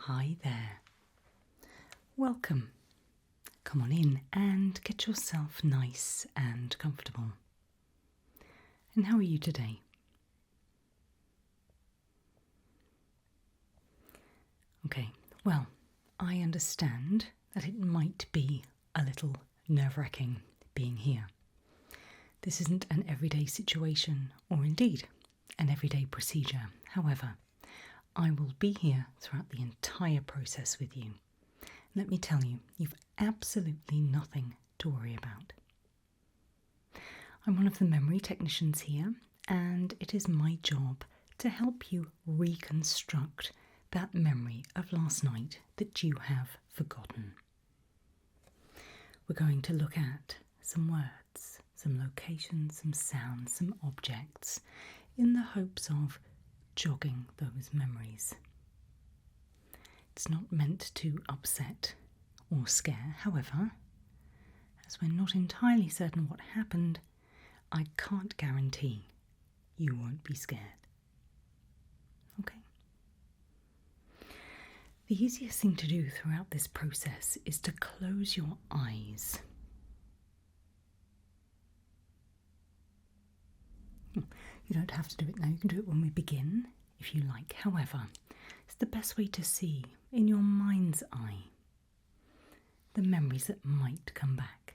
Hi there. Welcome. Come on in and get yourself nice and comfortable. And how are you today? Okay, well, I understand that it might be a little nerve-wracking being here. This isn't an everyday situation, or indeed an everyday procedure. However, I will be here throughout the entire process with you. Let me tell you, you've absolutely nothing to worry about. I'm one of the memory technicians here, and it is my job to help you reconstruct that memory of last night that you have forgotten. We're going to look at some words, some locations, some sounds, some objects, in the hopes of jogging those memories. It's not meant to upset or scare, however, as we're not entirely certain what happened, I can't guarantee you won't be scared. Okay? The easiest thing to do throughout this process is to close your eyes. You don't have to do it now, you can do it when we begin, if you like. However, it's the best way to see, in your mind's eye, the memories that might come back.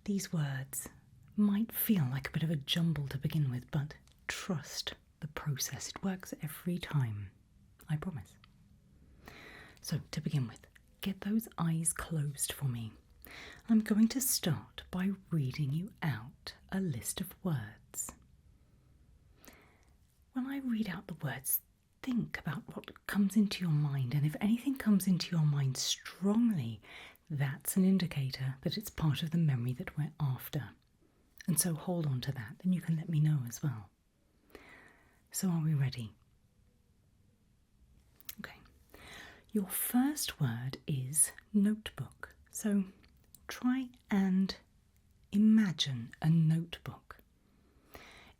These words might feel like a bit of a jumble to begin with, but trust the process. It works every time, I promise. So, to begin with, get those eyes closed for me. I'm going to start by reading you out a list of words. When I read out the words, think about what comes into your mind, and if anything comes into your mind strongly, that's an indicator that it's part of the memory that we're after. And so hold on to that, and you can let me know as well. So are we ready? Okay. Your first word is notebook. So try and imagine a notebook.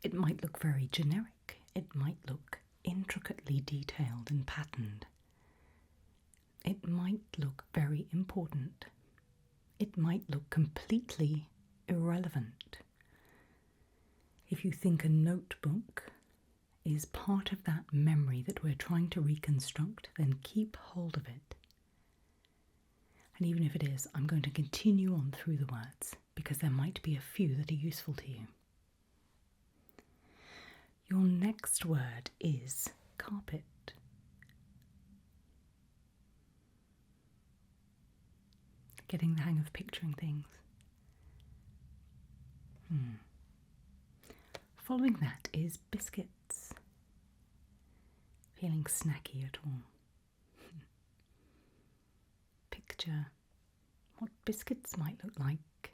It might look very generic. It might look intricately detailed and patterned. It might look very important. It might look completely irrelevant. If you think a notebook is part of that memory that we're trying to reconstruct, then keep hold of it. And even if it is, I'm going to continue on through the words because there might be a few that are useful to you. Your next word is carpet. Getting the hang of picturing things. Following that is biscuits. Feeling snacky at all? Picture what biscuits might look like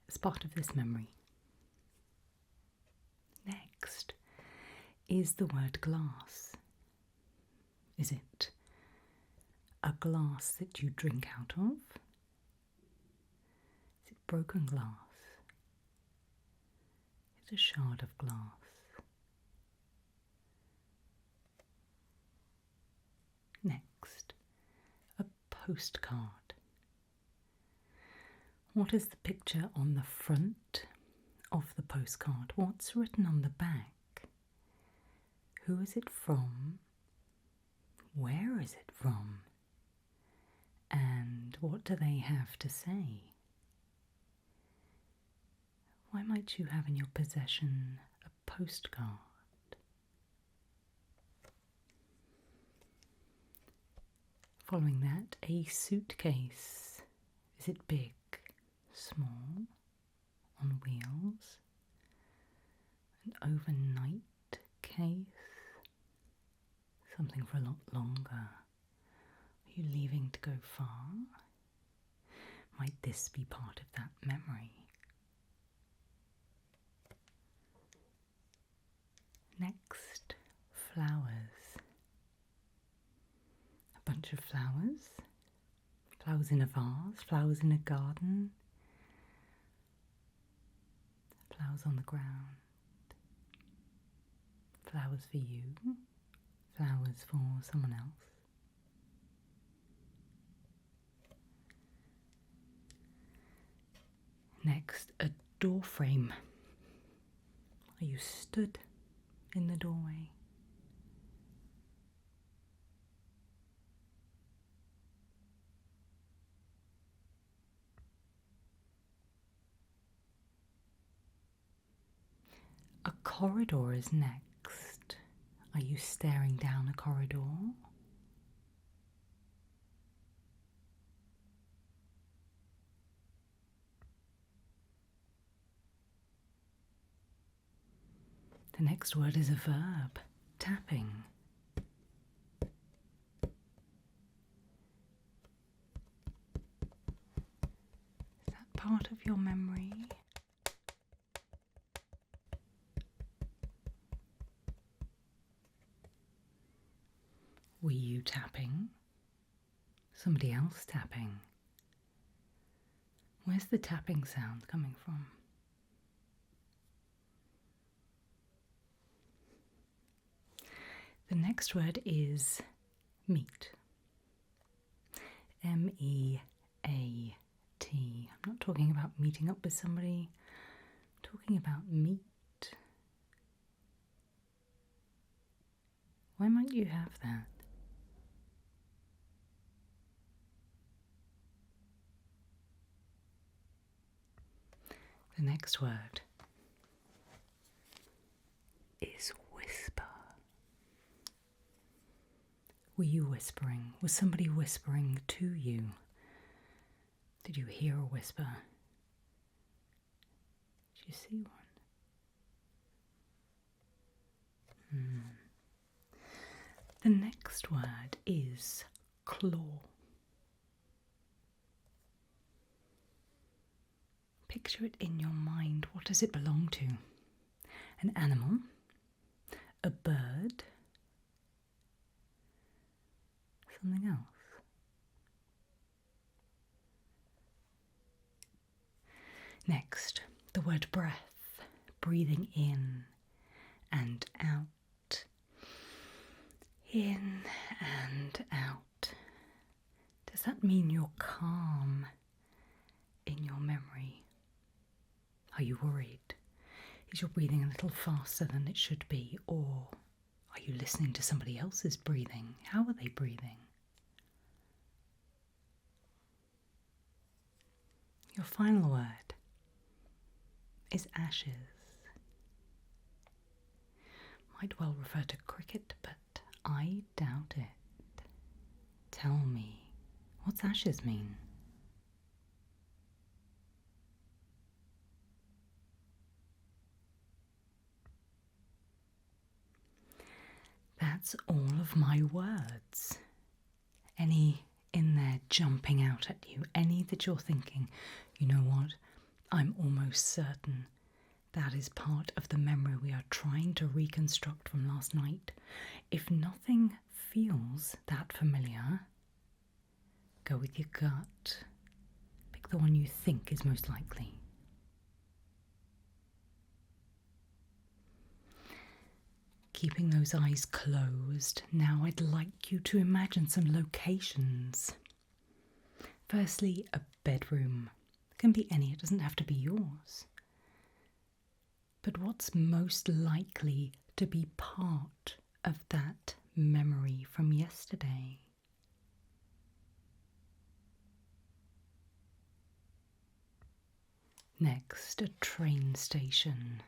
as part of this memory. Next is the word glass. Is it a glass that you drink out of? Is it broken glass? Is it a shard of glass? Next, a postcard. What is the picture on the front of the postcard? What's written on the back? Who is it from? Where is it from? And what do they have to say? Why might you have in your possession a postcard? Following that, a suitcase. Is it big, small, on wheels? An overnight case? Something for a lot longer? Are you leaving to go far? Might this be part of that memory? Next, flowers. A bunch of flowers. Flowers in a vase, flowers in a garden. Flowers on the ground. Flowers for you. flowers for someone else. Next, a door frame. Are you stood in the doorway? A corridor is next. Are you staring down a corridor? The next word is a verb, tapping. Is that part of your memory? Were you tapping? Somebody else tapping? Where's the tapping sound coming from? The next word is meet. M-E-A-T. I'm not talking about meeting up with somebody. I'm talking about meet. Why might you have that? The next word is whisper. Were you whispering? Was somebody whispering to you? Did you hear a whisper? Did you see one? The next word is claw. Picture it in your mind. What does it belong to? An animal? A bird? Something else? Next, the word breath. Breathing in and out. In and out. Does that mean you're calm in your memory? Are you worried? Is your breathing a little faster than it should be? Or are you listening to somebody else's breathing? How are they breathing? Your final word is ashes. Might well refer to cricket, but I doubt it. Tell me, what's ashes mean? That's all of my words. Any in there jumping out at you? Any that you're thinking, you know what? I'm almost certain that is part of the memory we are trying to reconstruct from last night. If nothing feels that familiar, go with your gut. Pick the one you think is most likely. Keeping those eyes closed, now I'd like you to imagine some locations. Firstly, a bedroom. It can be any, it doesn't have to be yours. But what's most likely to be part of that memory from yesterday? Next, a train station.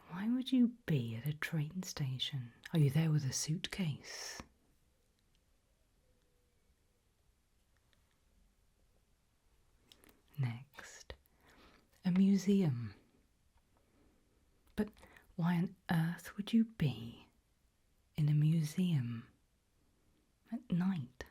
Why would you be at a train station? Are you there with a suitcase? Next, a museum. But why on earth would you be in a museum at night?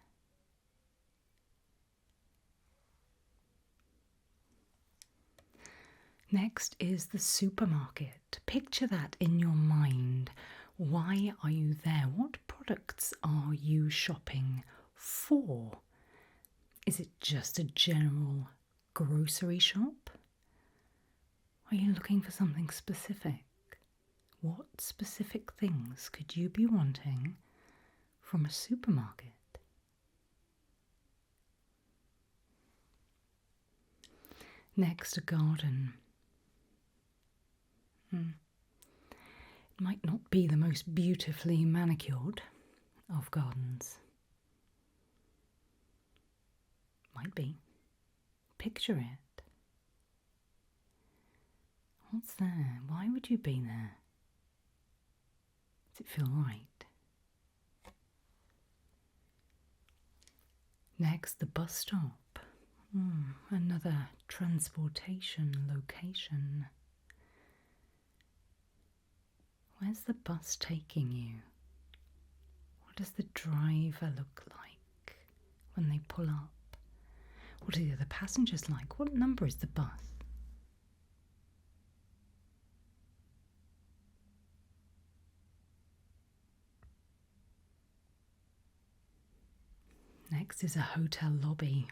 Next is the supermarket. Picture that in your mind. Why are you there? What products are you shopping for? Is it just a general grocery shop? Are you looking for something specific? What specific things could you be wanting from a supermarket? Next, a garden. It might not be the most beautifully manicured of gardens. Might be. Picture it. What's there? Why would you be there? Does it feel right? Next, the bus stop. Another transportation location. Where's the bus taking you? What does the driver look like when they pull up? What are the other passengers like? What number is the bus? Next is a hotel lobby.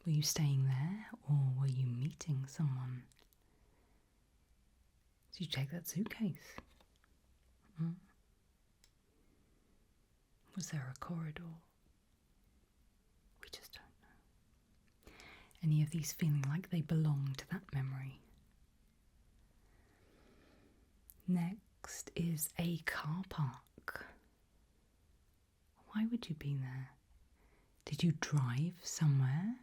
Were you staying there or were you meeting someone? Did you take that suitcase? Was there a corridor? We just don't know. Any of these feeling like they belong to that memory? Next is a car park. Why would you be there? Did you drive somewhere?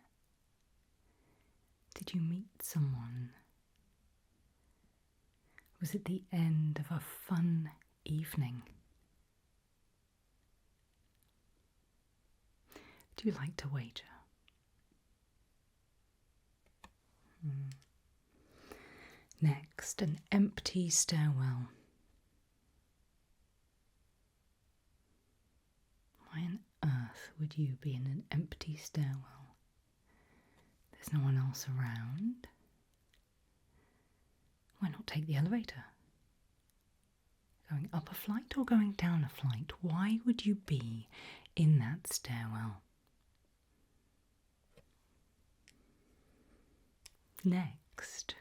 Did you meet someone? Was it the end of a fun evening? Do you like to wager? Next, an empty stairwell. Why on earth would you be in an empty stairwell? There's no one else around. Why not take the elevator? Going up a flight or going down a flight? Why would you be in that stairwell? Next,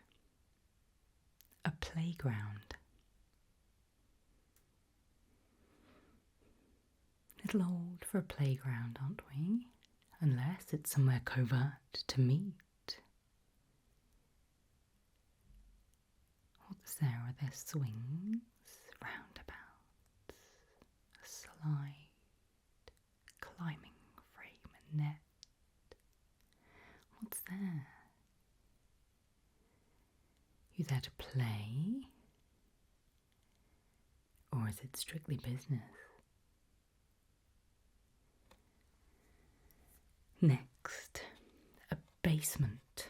a playground. Little old for a playground, aren't we? Unless it's somewhere covert to meet. What's there? Are there swings, roundabouts, a slide, climbing frame and net? What's there? You there to play? Or is it strictly business? Next, a basement.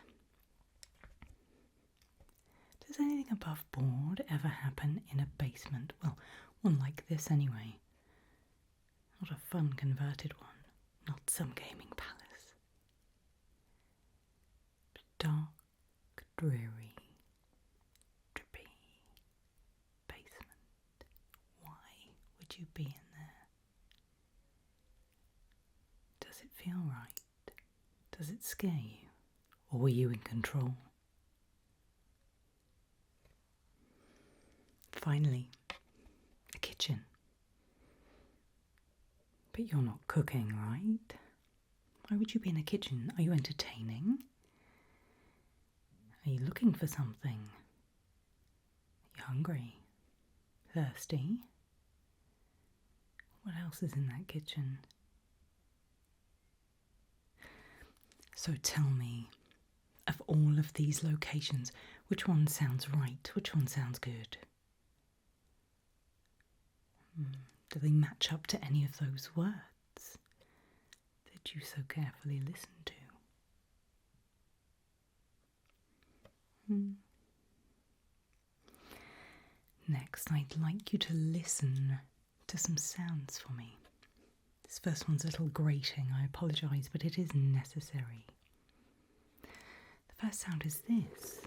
Does anything above board ever happen in a basement? Well, one like this anyway. Not a fun converted one. Not some gaming palace. But dark, dreary, drippy basement. Why would you be in there? Does it feel right? Does it scare you? Or were you in control? Finally, a kitchen. But you're not cooking, right? Why would you be in a kitchen? Are you entertaining? Are you looking for something? Are you hungry? Thirsty? What else is in that kitchen? So tell me, of all of these locations, which one sounds right? Which one sounds good? Do they match up to any of those words that you so carefully listen to? Next, I'd like you to listen to some sounds for me. This first one's a little grating, I apologise, but it is necessary. The first sound is this.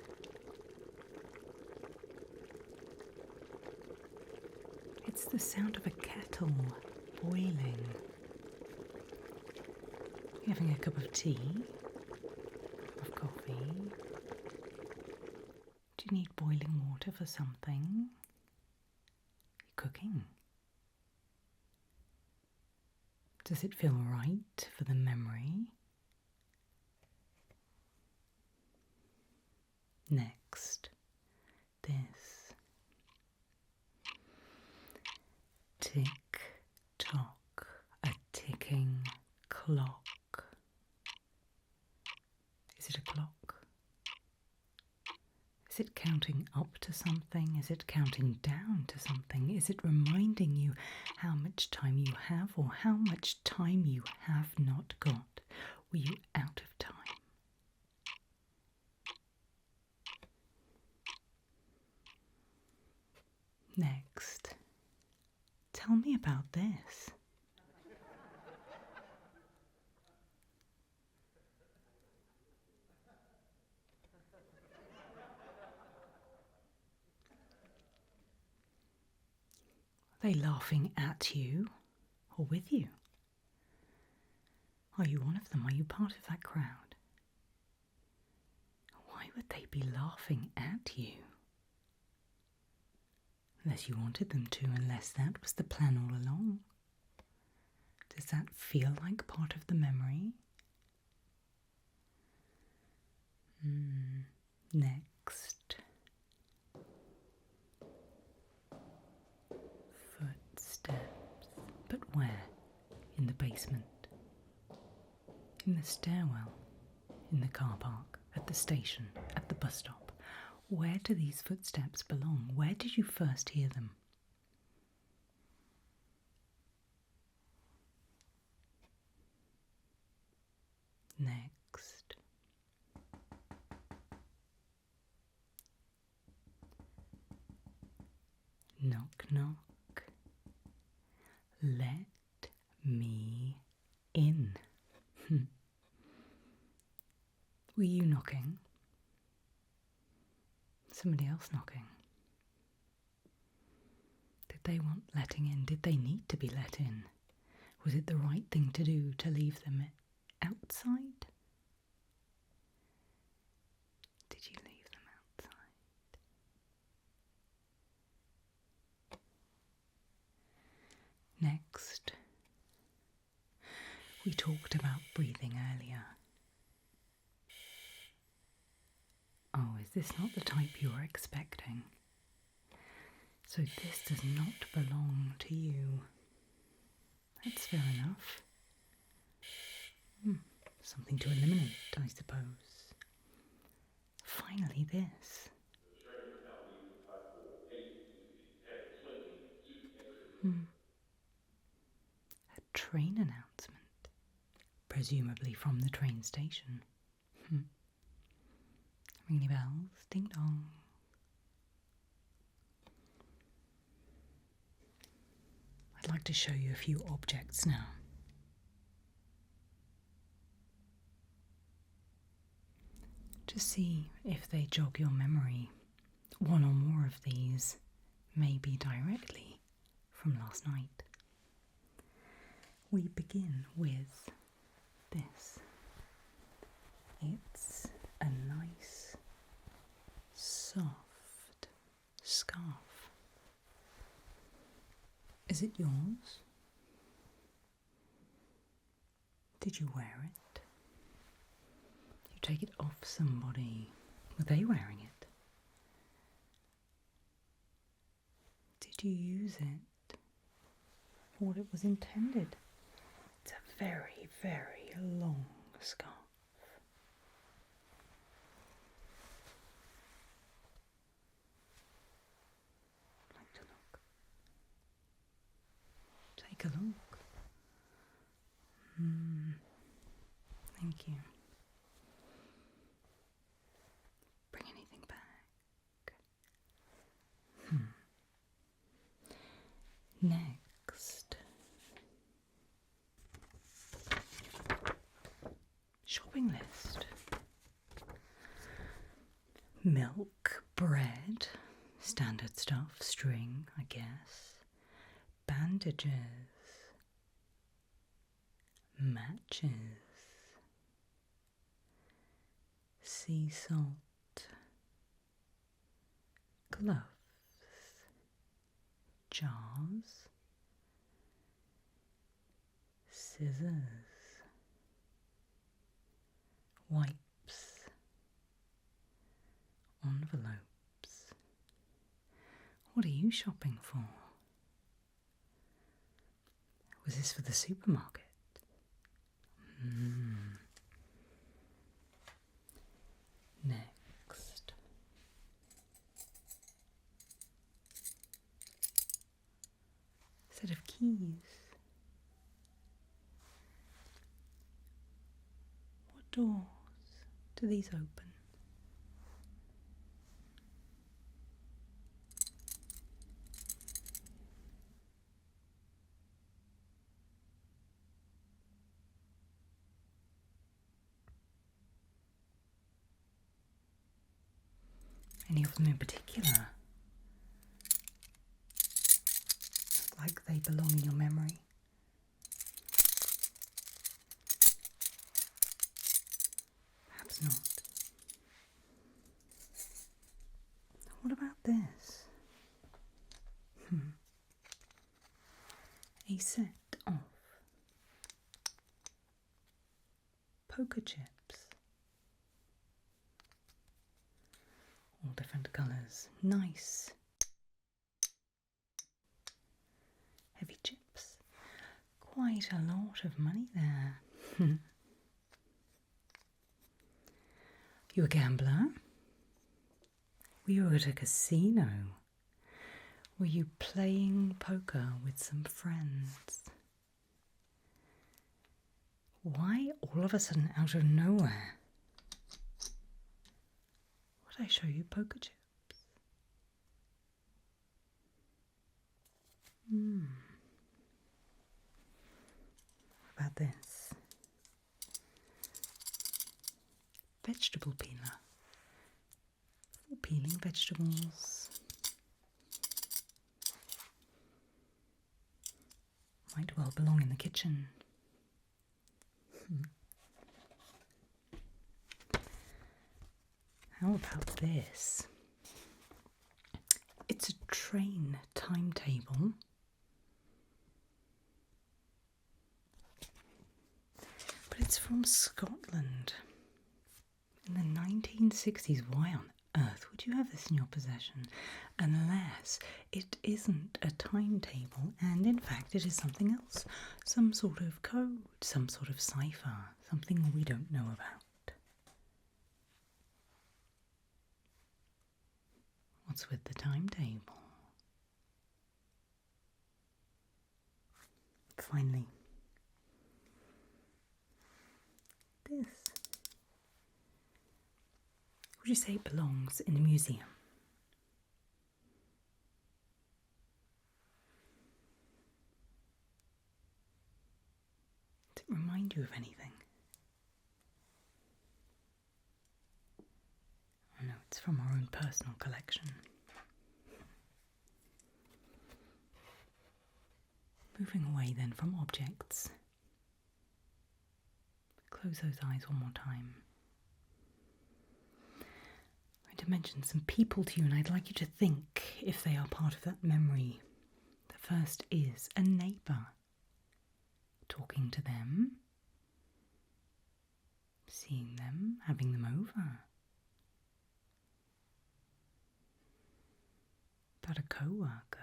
It's the sound of a kettle boiling. You're having a cup of tea, of coffee. Do you need boiling water pleasure for something. You're cooking. Does it feel right for the memory? Next, this. Tick tock, a ticking clock. Is it a clock? Is it counting up to something? Is it counting down to something? Is it reminding you how much time you have or how much time you have not got? Were you out of time? Next, tell me about this. Are they laughing at you or with you? Are you one of them? Are you part of that crowd? Why would they be laughing at you? Unless you wanted them to, unless that was the plan all along. Does that feel like part of the memory? Next. Footsteps. But where? In the basement? In the stairwell? In the car park? At the station? At the bus stop? Where do these footsteps belong? Where did you first hear them? Next. Knock, knock. Let me in. Were you knocking? Somebody else knocking? Did they want letting in? Did they need to be let in? Was it the right thing to do to leave them outside? Did you leave them outside? Next, we talked about breathing earlier. Oh, is this not the type you were expecting? So this does not belong to you. That's fair enough. Something to eliminate, I suppose. Finally this. A train announcement. Presumably from the train station. Ring the bells, ding dong. I'd like to show you a few objects now. To see if they jog your memory. One or more of these may be directly from last night. We begin with this. It's a nice, soft scarf. Is it yours? Did you wear it? You take it off somebody. Were they wearing it? Did you use it for what it was intended? It's a very, very long scarf. I'd like to look. Take a look. Thank you. Bring anything back. Next. Shopping list. Milk, bread, standard stuff, string, I guess. Bandages. Matches. Sea salt. gloves, jars, scissors, wipes, envelopes. What are you shopping for? Was this for the supermarket? Next. Set of keys. What doors do these open? Any of them in particular? Like they belong in your memory? Perhaps not. What about this? A set of poker chips. All different colours. Nice. Heavy chips. Quite a lot of money there. You a gambler? Were you at a casino? Were you playing poker with some friends? Why all of a sudden out of nowhere would I show you poker chips? What about this? Vegetable peeler. For peeling vegetables. Might well belong in the kitchen. How about this? It's a train timetable. But it's from Scotland. In the 1960s. Why on earth would you have this in your possession? Unless it isn't a timetable, and in fact it is something else. Some sort of code, some sort of cipher, something we don't know about. What's with the timetable? Finally, this. Would you say it belongs in a museum? Does it remind you of anything? Oh no, it's from our own personal collection. Moving away then from objects. Close those eyes one more time. I'm going to mention some people to you, and I'd like you to think if they are part of that memory. The first is a neighbour. Talking to them, seeing them, having them over. About a co-worker.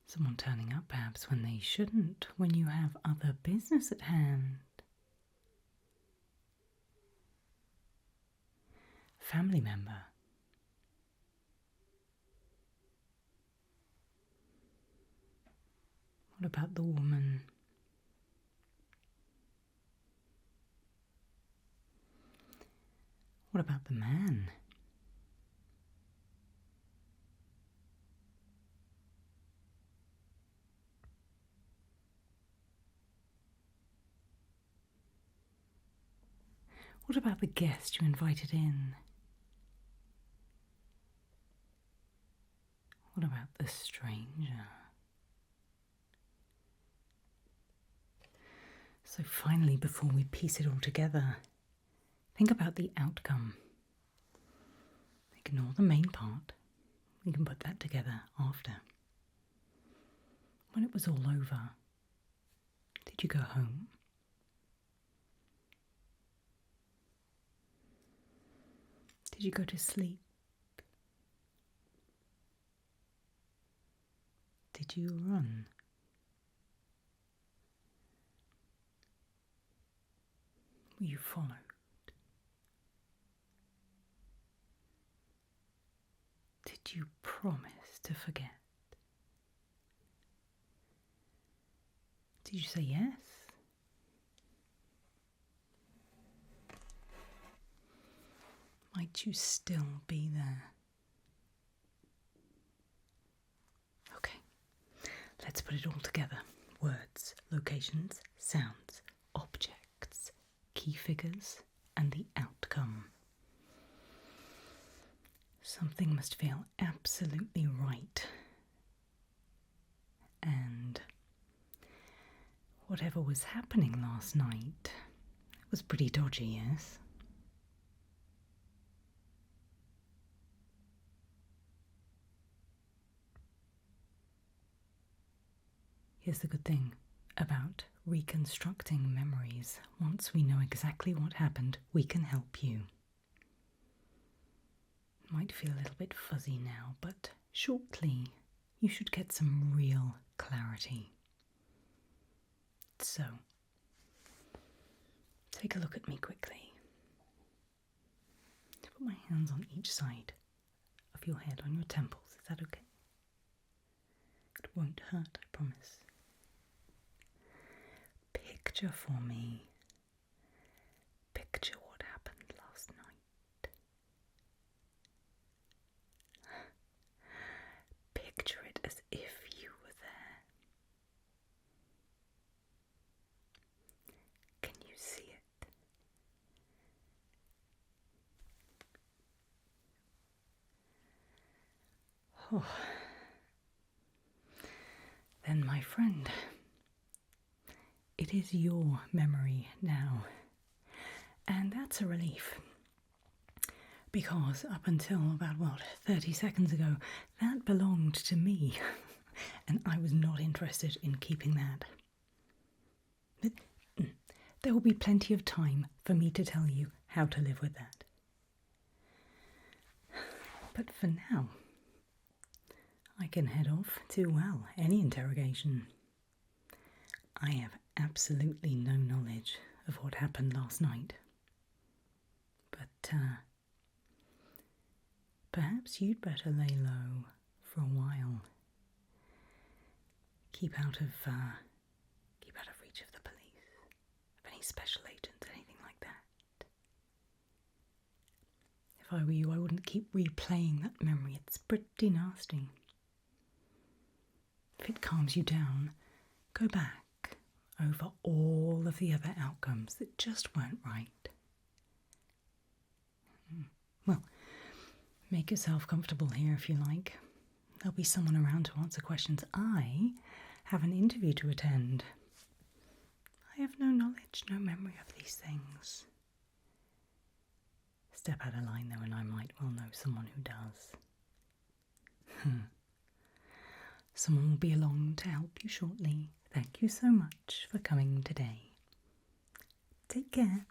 Someone turning up perhaps when they shouldn't, when you have other business at hand. Family member. What about the woman? What about the man? What about the guest you invited in? What about the stranger? So finally, before we piece it all together, think about the outcome. Ignore the main part. We can put that together after. When it was all over, did you go home? Did you go to sleep? Did you run? Were you followed? Did you promise to forget? Did you say yes? Might you still be there? Okay, let's put it all together. Words, locations, sounds, objects, key figures, and the outcome. Something must feel absolutely right. And whatever was happening last night was pretty dodgy, yes? Here's the good thing about reconstructing memories. Once we know exactly what happened, we can help you. Might feel a little bit fuzzy now, but shortly you should get some real clarity. So, take a look at me quickly. Put my hands on each side of your head, on your temples. Is that okay? It won't hurt, I promise. Picture for me. Picture what happened last night. Picture it as if you were there. Can you see it? Oh. Then, my friend, it is your memory now. And that's a relief. Because up until about, 30 seconds ago, that belonged to me. And I was not interested in keeping that. But there will be plenty of time for me to tell you how to live with that. But for now, I can head off to, any interrogation. I have absolutely no knowledge of what happened last night. But perhaps you'd better lay low for a while. Keep out of reach of the police, of any special agents, anything like that. If I were you, I wouldn't keep replaying that memory. It's pretty nasty. If it calms you down, go back over all of the other outcomes that just weren't right. Well, make yourself comfortable here if you like. There'll be someone around to answer questions. I have an interview to attend. I have no knowledge, no memory of these things. Step out of line though, and I might well know someone who does. Someone will be along to help you shortly. Thank you so much for coming today. Take care.